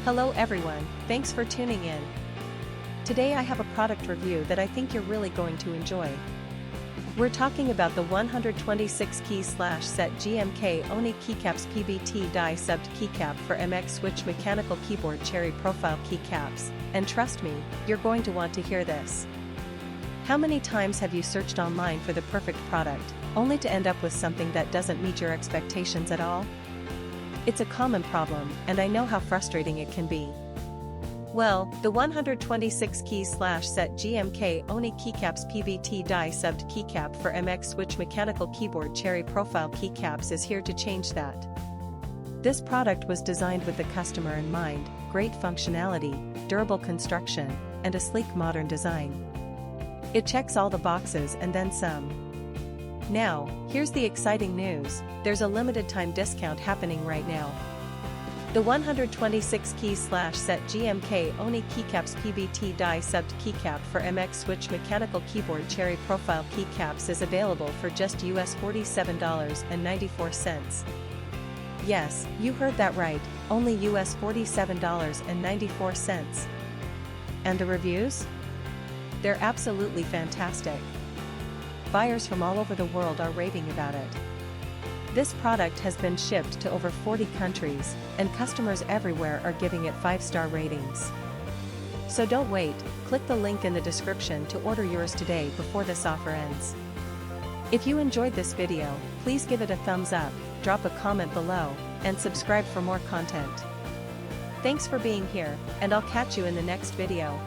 Hello everyone, thanks for tuning in. Today I have a product review that I think you're really going to enjoy. We're talking about the 126 key /set GMK Oni Keycaps PBT die-subbed keycap for MX Switch mechanical keyboard cherry profile keycaps, and trust me, you're going to want to hear this. How many times have you searched online for the perfect product, only to end up with something that doesn't meet your expectations at all? It's a common problem, and I know how frustrating it can be. Well, the 126 key /set GMK Oni Keycaps PBT die-subbed keycap for MX Switch mechanical keyboard cherry profile keycaps is here to change that. This product was designed with the customer in mind: great functionality, durable construction, and a sleek modern design. It checks all the boxes and then some. Now, here's the exciting news: there's a limited time discount happening right now. The 126 key /set GMK Oni Keycaps PBT die-subbed keycap for MX Switch mechanical keyboard cherry profile keycaps is available for just US $47.94. Yes, you heard that right, only US $47.94. And the reviews? They're absolutely fantastic. Buyers from all over the world are raving about it. This product has been shipped to over 40 countries, and customers everywhere are giving it 5-star ratings. So don't wait, click the link in the description to order yours today before this offer ends. If you enjoyed this video, please give it a thumbs up, drop a comment below, and subscribe for more content. Thanks for being here, and I'll catch you in the next video.